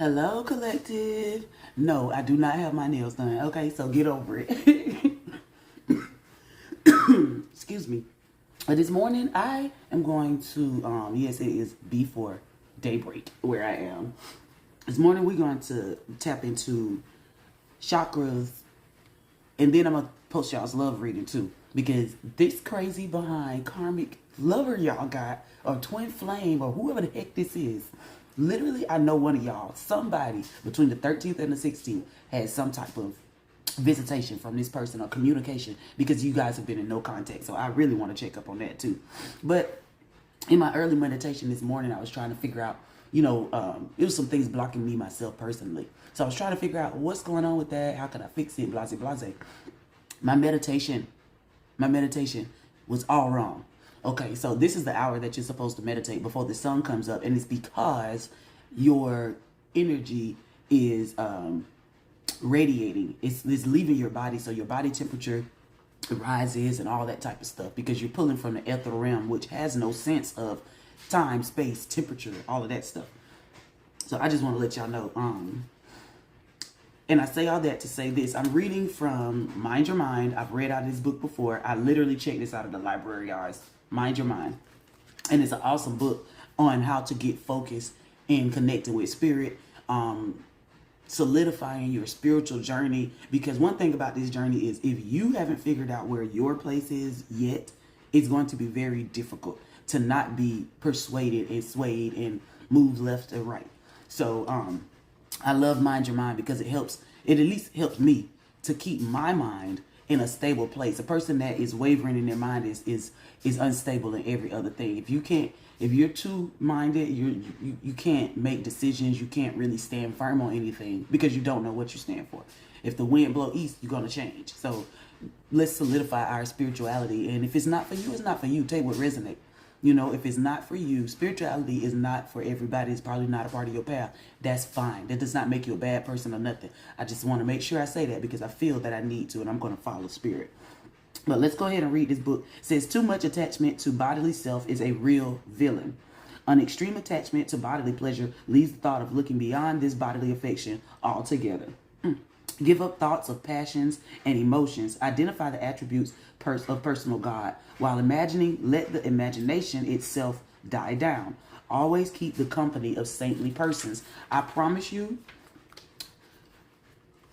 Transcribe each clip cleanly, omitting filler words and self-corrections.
Hello, collective. No, I do not have my nails done. Okay, so get over it. Excuse me. But this morning, I am going to, yes, it is before daybreak where I am. This morning, we're going to tap into chakras, and then I'm going to post y'all's love reading too. Because this crazy behind karmic lover y'all got, or twin flame, or whoever the heck this is, literally, I know one of y'all, somebody between the 13th and the 16th had some type of visitation from this person or communication because you guys have been in no contact. So I really want to check up on that too. But in my early meditation this morning, I was trying to figure out, it was some things blocking me myself personally. So I was trying to figure out what's going on with that. How can I fix it? Blase, blase. My meditation was all wrong. Okay, so this is the hour that you're supposed to meditate before the sun comes up, and it's because your energy is radiating. It's leaving your body, so your body temperature rises and all that type of stuff because you're pulling from the ethereal realm, which has no sense of time, space, temperature, all of that stuff. So I just want to let y'all know. And I say all that to say this. I'm reading from Mind Your Mind. I've read out of this book before. I literally checked this out of the library, guys. Mind Your Mind. And it's an awesome book on how to get focused and connecting with spirit, solidifying your spiritual journey. Because one thing about this journey is if you haven't figured out where your place is yet, it's going to be very difficult to not be persuaded and swayed and move left or right. So I love Mind Your Mind because it at least helps me to keep my mind in a stable place. A person that is wavering in their mind is unstable in every other thing. If you're too minded, you can't make decisions. You can't really stand firm on anything because you don't know what you stand for. If the wind blow east, you're going to change. So let's solidify our spirituality. And if it's not for you, it's not for you. Take what resonates. If it's not for you, spirituality is not for everybody. It's probably not a part of your path. That's fine. That does not make you a bad person or nothing. I just want to make sure I say that because I feel that I need to, and I'm going to follow spirit. But let's go ahead and read this book. It says, too much attachment to bodily self is a real villain. An extreme attachment to bodily pleasure leaves the thought of looking beyond this bodily affection altogether. Give up thoughts of passions and emotions. Identify the attributes of personal God. While imagining, let the imagination itself die down. Always keep the company of saintly persons. I promise you,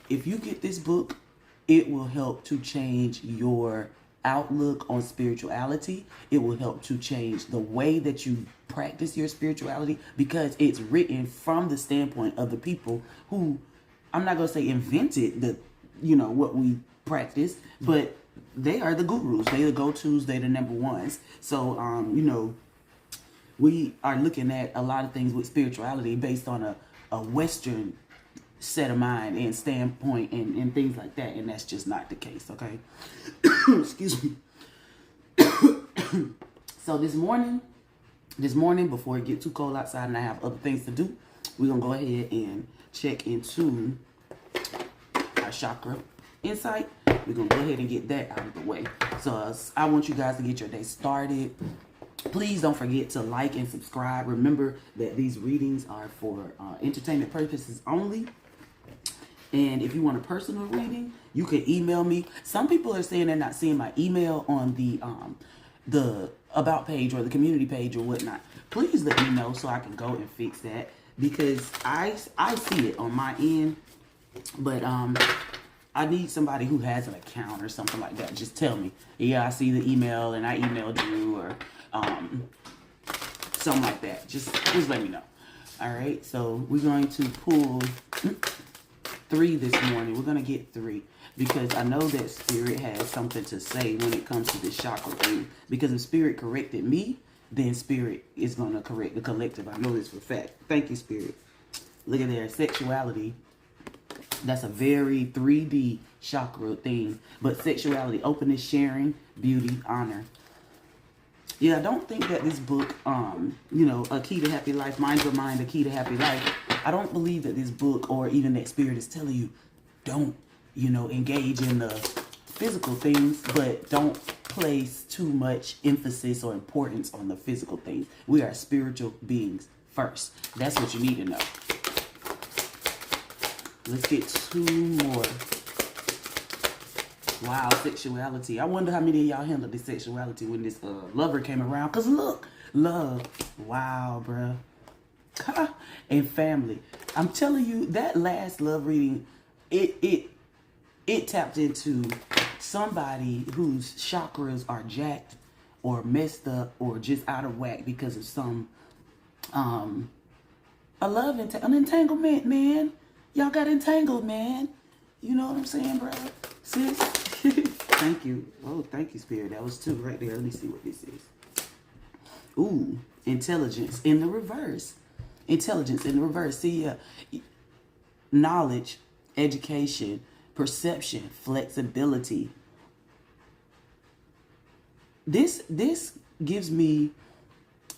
if you get this book, it will help to change your outlook on spirituality. It will help to change the way that you practice your spirituality because it's written from the standpoint of the people who, I'm not going to say invented what we practice, but they are the gurus. They are the go-tos. They're the number ones. So, we are looking at a lot of things with spirituality based on a Western set of mind and standpoint and things like that. And that's just not the case, okay? Excuse me. So this morning, before it gets too cold outside and I have other things to do, we're going to go ahead and check into our chakra insight. We're going to go ahead and get that out of the way. So I want you guys to get your day started. Please don't forget to like and subscribe. Remember that these readings are for entertainment purposes only. And if you want a personal reading, you can email me. Some people are saying they're not seeing my email on the about page or the community page or whatnot. Please let me know so I can go and fix that because I see it on my end. But I need somebody who has an account or something like that. Just tell me, yeah, I see the email and I emailed you or something like that. Just let me know. All right, so we're going to pull 3 this morning. We're going to get 3 because I know that spirit has something to say when it comes to this chakra thing. Because if spirit corrected me, then spirit is going to correct the collective. I know this for a fact. Thank you, spirit. Look at there, sexuality. That's a very 3D chakra thing. But sexuality, openness, sharing, beauty, honor. Yeah, I don't think that this book, A Key to Happy Life, Mind Your Mind, A Key to Happy Life. I don't believe that this book or even that spirit is telling you, don't, engage in the physical things, but don't place too much emphasis or importance on the physical things. We are spiritual beings first. That's what you need to know. Let's get 2 more. Wow, sexuality. I wonder how many of y'all handled this sexuality when this lover came around. Because look, love. Wow, bruh. And family. I'm telling you, that last love reading, it tapped into somebody whose chakras are jacked or messed up or just out of whack because of some an entanglement, man. Y'all got entangled, man. You know what I'm saying, bro? Sis? Thank you. Oh, thank you, Spirit. That was 2 right there. Let me see what this is. Ooh, intelligence in the reverse. Intelligence in the reverse. See, knowledge, education, perception, flexibility. This gives me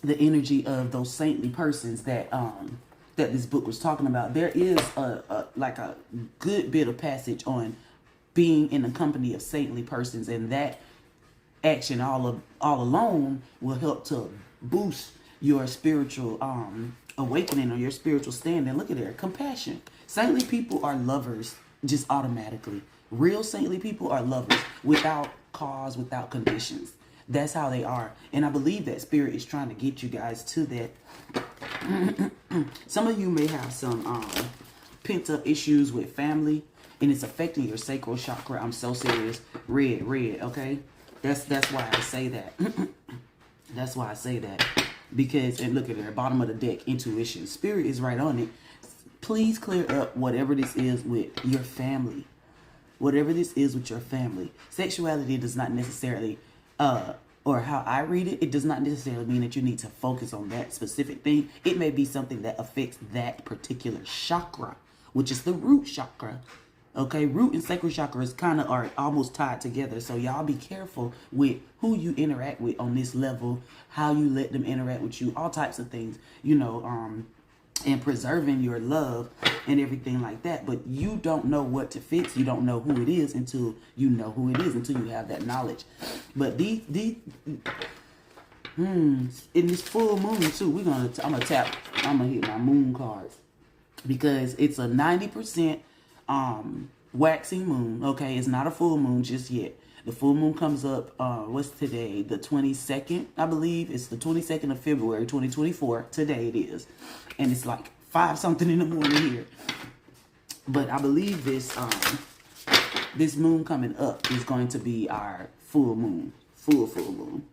the energy of those saintly persons that that this book was talking about. There is a good bit of passage on being in the company of saintly persons, and that action all alone will help to boost your spiritual awakening or your spiritual standing. Look at there, compassion. Saintly people are lovers just automatically. Real saintly people are lovers without cause, without conditions. That's how they are. And I believe that Spirit is trying to get you guys to that. Some of you may have some pent up issues with family, and it's affecting your sacral chakra. I'm so serious. Red, okay? That's why I say that. That's why I say that. Because, and look at the bottom of the deck, intuition. Spirit is right on it. Please clear up whatever this is with your family. Whatever this is with your family. Sexuality does not necessarily, or how I read it, it does not necessarily mean that you need to focus on that specific thing. It may be something that affects that particular chakra, which is the root chakra. Okay, root and sacral chakras kind of are almost tied together. So y'all be careful with who you interact with on this level, how you let them interact with you, all types of things, you know, and preserving your love and everything like that. But you don't know what to fix. You don't know who it is until you know who it is, until you have that knowledge. But in this full moon too, I'm gonna hit my moon cards because it's a 90% waxing moon. Okay, it's not a full moon just yet. The full moon comes up, what's today? The 22nd, I believe. It's the 22nd of February, 2024. Today it is. And it's like 5 something in the morning here. But I believe this moon coming up is going to be our full moon. Full moon.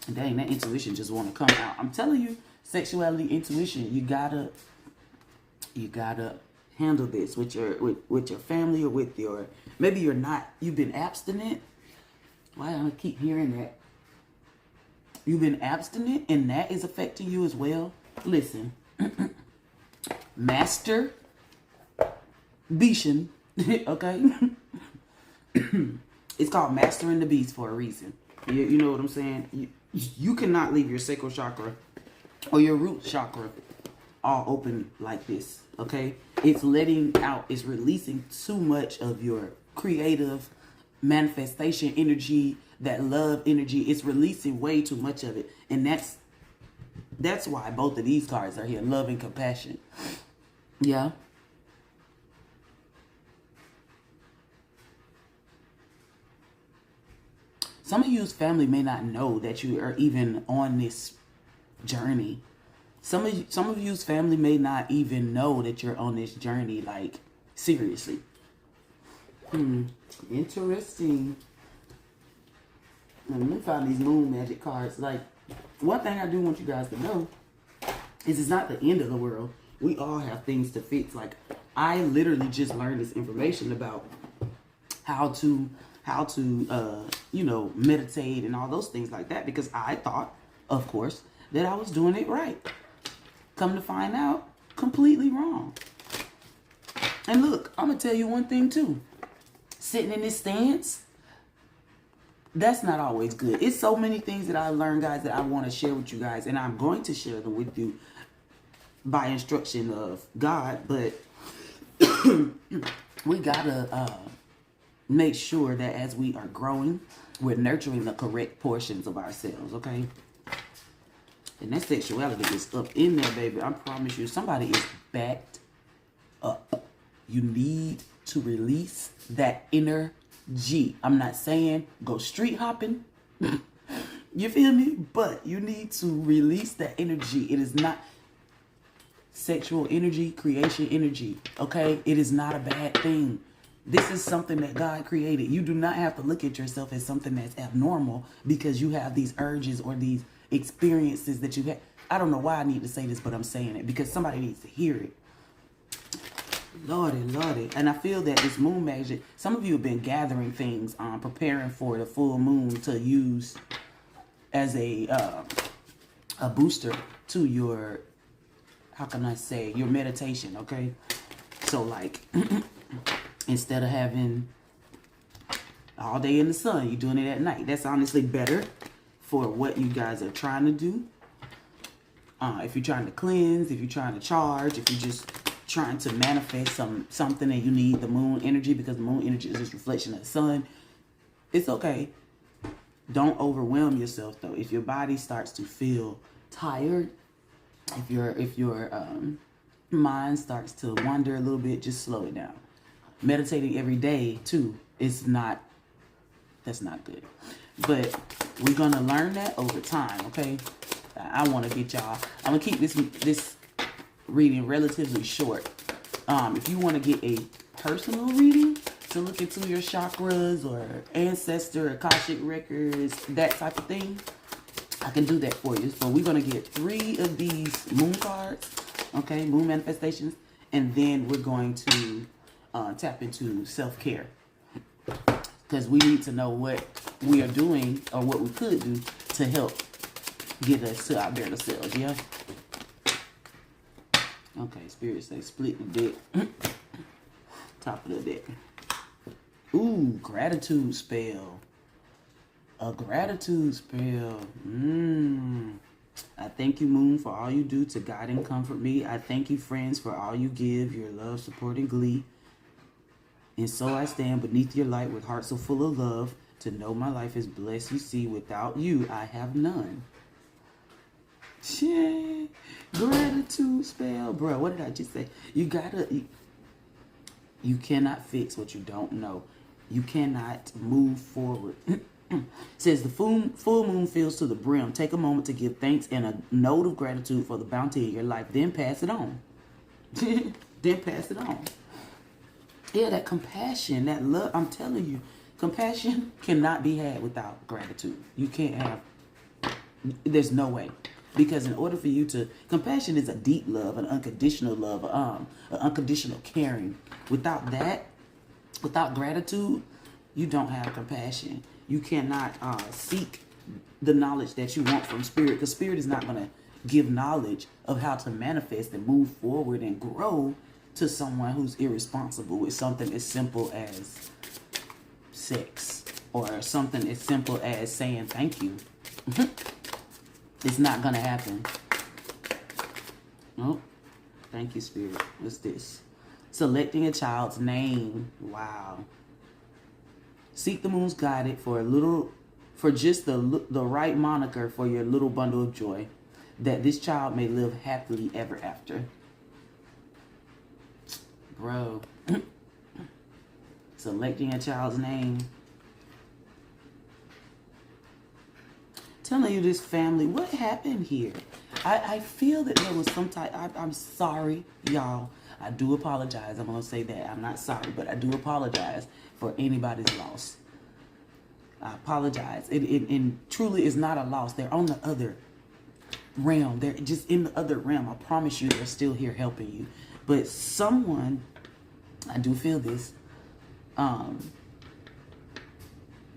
And dang, that intuition just want to come out. I'm telling you, sexuality, intuition, you gotta handle this with your family or with your, maybe you've been abstinent. Why do I keep hearing that? You've been abstinent and that is affecting you as well. Listen, master Bishan, okay? It's called mastering the beast for a reason. You know what I'm saying? You cannot leave your sacral chakra or your root chakra all open like this, okay? It's letting out, it's releasing too much of your creative manifestation energy, that love energy. It's releasing way too much of it. And that's why both of these cards are here, love and compassion. Yeah. Some of you's family may not know that you are even on this journey. Some of you's family may not even know that you're on this journey, like, seriously. Interesting. Let me find these moon magic cards. Like, one thing I do want you guys to know is it's not the end of the world. We all have things to fix. Like, I literally just learned this information about how to meditate and all those things like that, because I thought, of course, that I was doing it right. Come to find out, completely wrong. And look, I'm going to tell you one thing too. Sitting in this stance, that's not always good. It's so many things that I learned, guys, that I want to share with you guys. And I'm going to share them with you by instruction of God. But we got to make sure that as we are growing, we're nurturing the correct portions of ourselves, okay? And that sexuality is up in there, baby. I promise you, somebody is backed up. You need to release that energy. I'm not saying go street hopping. You feel me? But you need to release that energy. It is not sexual energy, creation energy. Okay? It is not a bad thing. This is something that God created. You do not have to look at yourself as something that's abnormal because you have these urges or these experiences that you have. I don't know why I need to say this, but I'm saying it because somebody needs to hear it. Lordy. And I feel that this moon magic, some of you have been gathering things, preparing for the full moon to use as a booster to your, how can I say, your meditation, okay? So like, instead of having all day in the sun, you're doing it at night. That's honestly better for what you guys are trying to do. If you're trying to cleanse, if you're trying to charge, if you're just trying to manifest something and you need the moon energy, because the moon energy is just reflection of the sun, it's okay. Don't overwhelm yourself though. If your body starts to feel tired, if your mind starts to wander a little bit, just slow it down. Meditating every day too that's not good. But we're gonna learn that over time, okay? I want to get y'all. I'm gonna keep this reading relatively short. If you want to get a personal reading to look into your chakras or ancestor, Akashic records, that type of thing, I can do that for you. So we're gonna get 3 of these moon cards, okay, moon manifestations, and then we're going to tap into self-care, because we need to know what we are doing or what we could do to help get us to our better selves. Yeah. Okay, Spirit say split the deck. Top of the deck. Ooh, gratitude spell. A gratitude spell. I thank you, Moon, for all you do to guide and comfort me. I thank you, friends, for all you give, your love, support, and glee. And so I stand beneath your light with hearts so full of love to know my life is blessed. You see, without you, I have none. Shit. Gratitude spell. Bro, what did I just say? You cannot fix what you don't know. You cannot move forward. Says the full moon fills to the brim. Take a moment to give thanks and a note of gratitude for the bounty in your life. Then pass it on. Then pass it on. Yeah, that compassion, that love. I'm telling you, compassion cannot be had without gratitude. You can't have. There's no way. Because in order for you to, compassion is a deep love, an unconditional love, an unconditional caring. Without that, without gratitude, you don't have compassion. You cannot seek the knowledge that you want from Spirit, because Spirit is not going to give knowledge of how to manifest and move forward and grow to someone who's irresponsible with something as simple as sex or something as simple as saying thank you. It's not going to happen. Oh, thank you, Spirit. What's this? Selecting a child's name. Wow. Seek the moon's guidance for just the right moniker for your little bundle of joy, that this child may live happily ever after. Bro. Selecting a child's name. Telling you this family, what happened here? I feel that there was some type, I'm sorry, y'all. I do apologize. I'm going to say that. I'm not sorry, but I do apologize for anybody's loss. I apologize. It truly is not a loss. They're on the other realm. They're just in the other realm. I promise you they're still here helping you. But someone, I do feel this,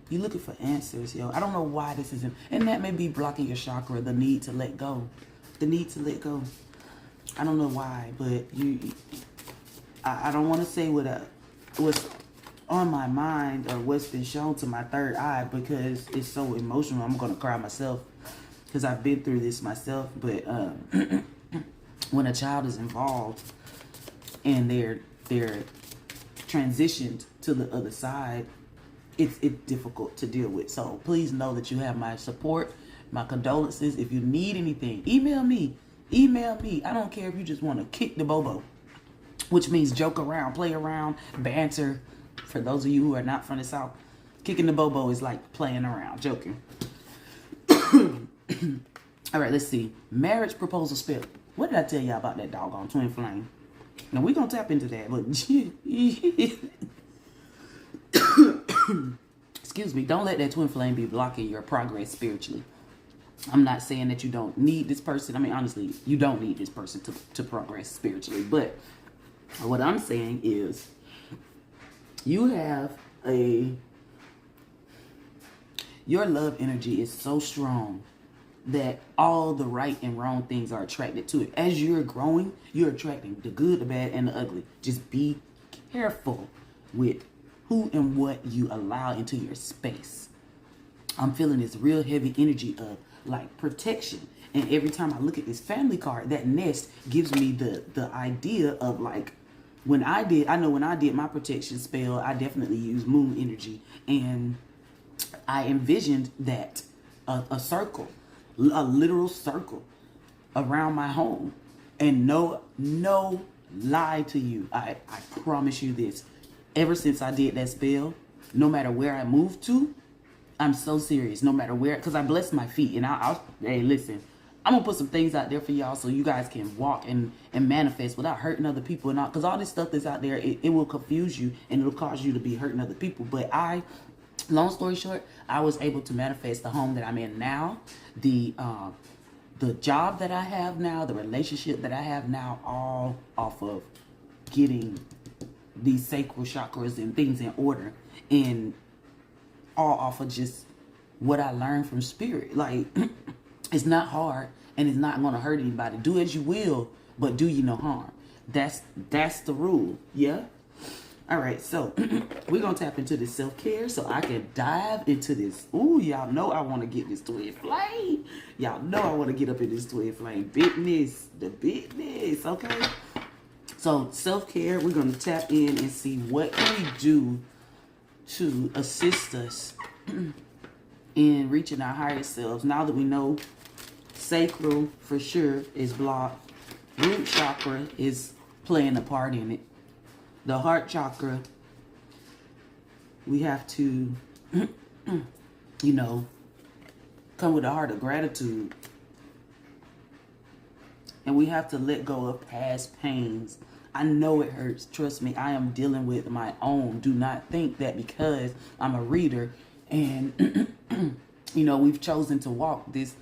you're looking for answers, yo. I don't know why this isn't, and that may be blocking your chakra, the need to let go. The need to let go. I don't know why, but I don't want to say what's on my mind or what's been shown to my third eye, because it's so emotional. I'm going to cry myself because I've been through this myself. But when a child is involved and they're transitioned to the other side, it's difficult to deal with. So please know that you have my support, my condolences. If you need anything, email me. I don't care if you just want to kick the bobo. which means joke around, play around, banter. For those of you who are not from the South, kicking the bobo is like playing around, joking. All right, let's see. Marriage proposal spell. What did I tell y'all about that doggone twin flame? Now, we're going to tap into that, but excuse me, don't let that twin flame be blocking your progress spiritually. I'm not saying that you don't need this person. I mean, honestly, you don't need this person to progress spiritually. But what I'm saying is you have your love energy is so strong that all the right and wrong things are attracted to it. As you're growing, you're attracting the good, the bad, and the ugly. Just be careful with who and what you allow into your space. I'm feeling this real heavy energy of like protection. And every time I look at this family card, that nest gives me the idea of like, when I did my protection spell, I definitely used moon energy. And I envisioned that a circle, a literal circle around my home. And no lie to you, I promise you this. Ever since I did that spell, no matter where I moved to, I'm so serious. No matter where, because I bless my feet. And hey, listen, I'm going to put some things out there for y'all so you guys can walk and manifest without hurting other people and all. Because all this stuff that's out there, it will confuse you and it'll cause you to be hurting other people. But long story short, I was able to manifest the home that I'm in now, the job that I have now, the relationship that I have now, all off of getting these sacral chakras and things in order, and all off of just what I learned from spirit. Like, it's not hard and it's not going to hurt anybody. Do as you will, but do you no harm. That's the rule. Yeah. All right, so we're going to tap into this self-care so I can dive into this. Ooh, y'all know I want to get this twin flame. Y'all know I want to get up in this twin flame business, the business, okay? So self-care, we're going to tap in and see what can we do to assist us in reaching our higher selves. Now that we know sacral for sure is blocked, root chakra is playing a part in it. The heart chakra, we have to, come with a heart of gratitude. And we have to let go of past pains. I know it hurts. Trust me, I am dealing with my own. Do not think that because I'm a reader and, we've chosen to walk this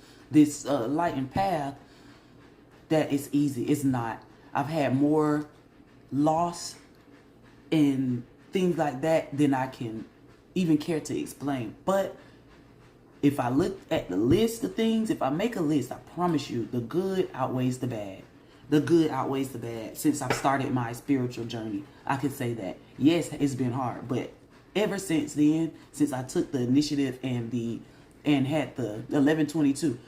lightened path, that it's easy. It's not. I've had more loss and things like that than I can even care to explain. But if I look at the list of things, if I make a list, I promise you the good outweighs the bad. The good outweighs the bad. Since I've started my spiritual journey, I can say that. Yes, it's been hard, but ever since then, since I took the initiative and had the 1122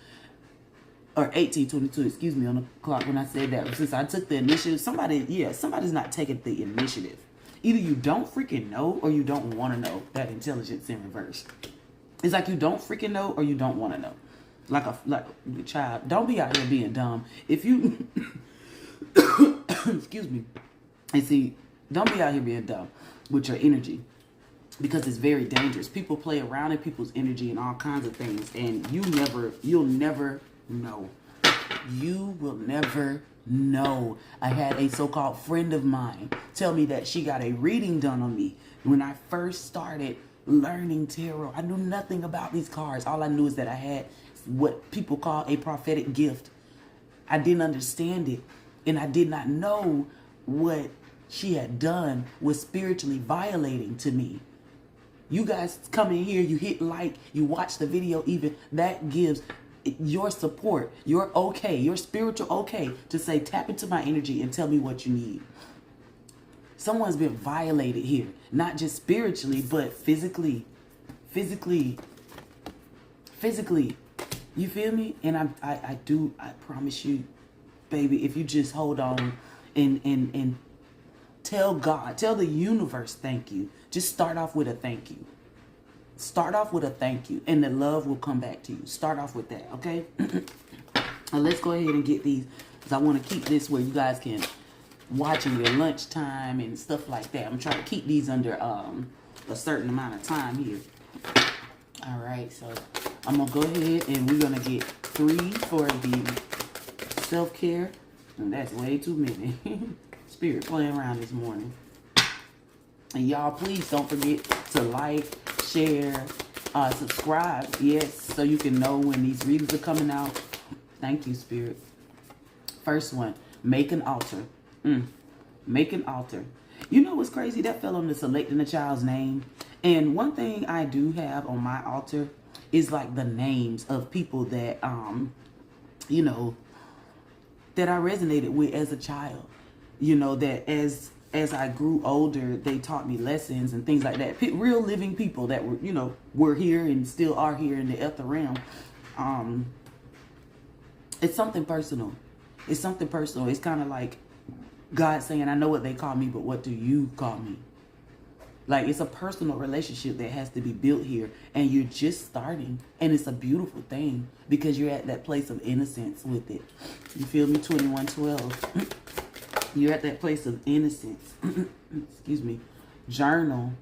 or 1822, excuse me, on the clock when I said that. Since I took the initiative, somebody's not taking the initiative. Either you don't freaking know or you don't want to know. That intelligence in reverse. It's like you don't freaking know or you don't want to know. Like a child. Don't be out here being dumb. If you, excuse me. And see, don't be out here being dumb with your energy, because it's very dangerous. People play around in people's energy and all kinds of things, and you'll never know. You will never know. I had a so-called friend of mine tell me that she got a reading done on me when I first started learning tarot. I knew nothing about these cards. All I knew is that I had what people call a prophetic gift. I didn't understand it, and I did not know what she had done was spiritually violating to me. You guys come in here, you hit like, you watch the video, even that gives your support, your okay, your spiritual okay to say, tap into my energy and tell me what you need. Someone's been violated here, not just spiritually, but physically. You feel me? And I promise you, baby, if you just hold on and tell God, tell the universe thank you. Just start off with a thank you. Start off with a thank you, and the love will come back to you. Start off with that, okay? Now let's go ahead and get these, because I want to keep this where you guys can watching your lunchtime and stuff like that. I'm trying to keep these under a certain amount of time here. All right, so I'm gonna go ahead and we're gonna get 3 for the self-care. And that's way too many. Spirit playing around this morning. And y'all, please don't forget to like, share, subscribe. Yes, so you can know when these readings are coming out. Thank you, Spirit. First one, make an altar. Make an altar. You know what's crazy? That fell on the selecting a child's name. And one thing I do have on my altar is like the names of people that, you know, that I resonated with as a child. You know, that as I grew older, they taught me lessons and things like that. Real living people that were, you know, were here and still are here in the ether realm. It's something personal. It's something personal. It's kind of like God saying, I know what they call me, but what do you call me? Like, it's a personal relationship that has to be built here. And you're just starting. And it's a beautiful thing because you're at that place of innocence with it. You feel me? 2112. You're at that place of innocence. Excuse me. Journal.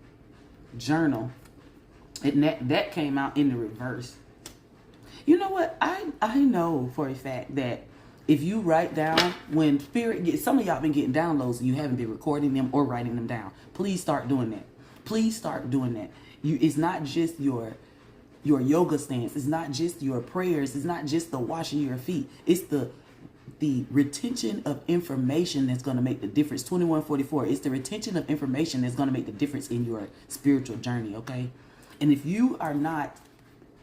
And that came out in the reverse. You know what? I know for a fact that if you write down, when spirit gets, some of y'all been getting downloads and you haven't been recording them or writing them down. Please start doing that. Please start doing that. It's not just your yoga stance. It's not just your prayers. It's not just the washing your feet. It's the retention of information that's going to make the difference. 2144. It's the retention of information that's going to make the difference in your spiritual journey, okay? And if you are not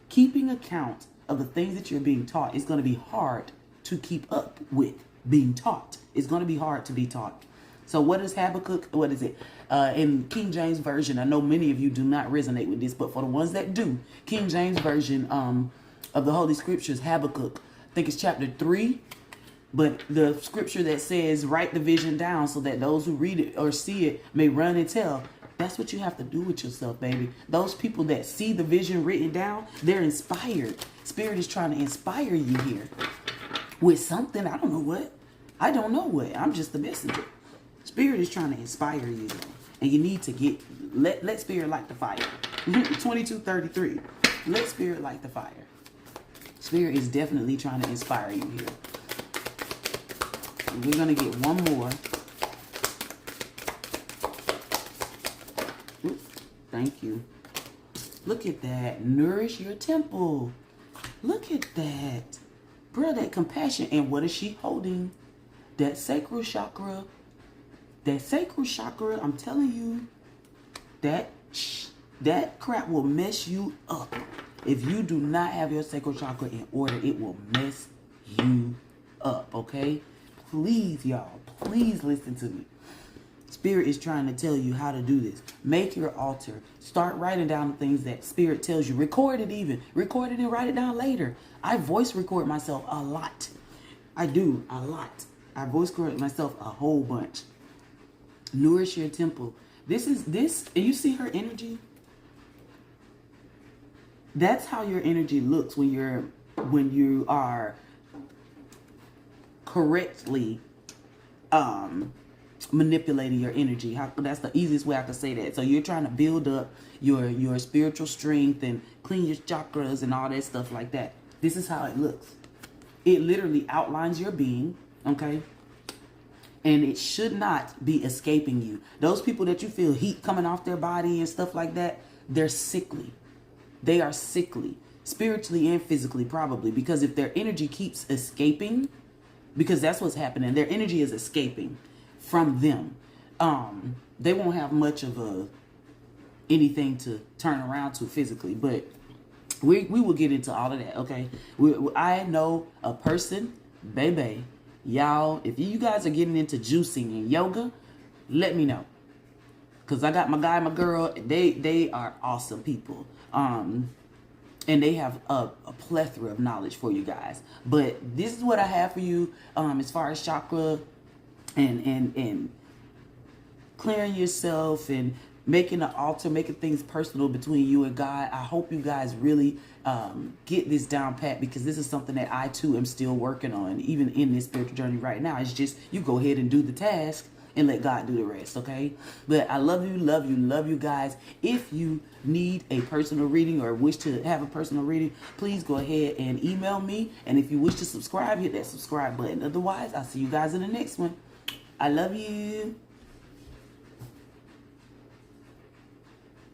keeping account of the things that you're being taught, it's going to be hard to keep up with being taught. It's going to be hard to be taught. So what is Habakkuk? What is it? In King James Version, I know many of you do not resonate with this, but for the ones that do, King James Version of the Holy Scriptures, Habakkuk, I think it's chapter 3. But the scripture that says, write the vision down so that those who read it or see it may run and tell. That's what you have to do with yourself, baby. Those people that see the vision written down, they're inspired. Spirit is trying to inspire you here with something. I don't know what. I'm just the messenger. Spirit is trying to inspire you, though. And you need to let Spirit light the fire. 2233. Let Spirit light the fire. Spirit is definitely trying to inspire you here. We're going to get one more. Oops, thank you. Look at that. Nourish your temple. Look at that. Bro, that compassion. And what is she holding? That sacral chakra. That sacral chakra, I'm telling you, that crap will mess you up. If you do not have your sacral chakra in order, it will mess you up, okay? Please, y'all, please listen to me. Spirit is trying to tell you how to do this. Make your altar. Start writing down the things that Spirit tells you. Record it even. Record it and write it down later. I voice record myself a lot. I do, a lot. I voice record myself a whole bunch. Nourish your temple. This, and you see her energy? That's how your energy looks when you are correctly manipulating your energy. That's the easiest way I could say that. So you're trying to build up your spiritual strength and clean your chakras and all that stuff like that. This is how it looks. It literally outlines your being, okay? And it should not be escaping you. Those people that you feel heat coming off their body and stuff like that, they're sickly. They are sickly, spiritually and physically probably, because if their energy keeps escaping, because that's what's happening, their energy is escaping from them. They won't have much of anything to turn around to physically, but we will get into all of that, okay? I know a person, baby. Y'all, if you guys are getting into juicing and yoga, let me know. Because I got my guy, my girl, they are awesome people. And they have a plethora of knowledge for you guys. But this is what I have for you as far as chakra and clearing yourself and making an altar, making things personal between you and God. I hope you guys really get this down pat, because this is something that I too am still working on, even in this spiritual journey right now. It's just, you go ahead and do the task and let God do the rest, okay? But I love you, love you, love you guys. If you need a personal reading or wish to have a personal reading, please go ahead and email me. And if you wish to subscribe, hit that subscribe button. Otherwise, I'll see you guys in the next one. I love you.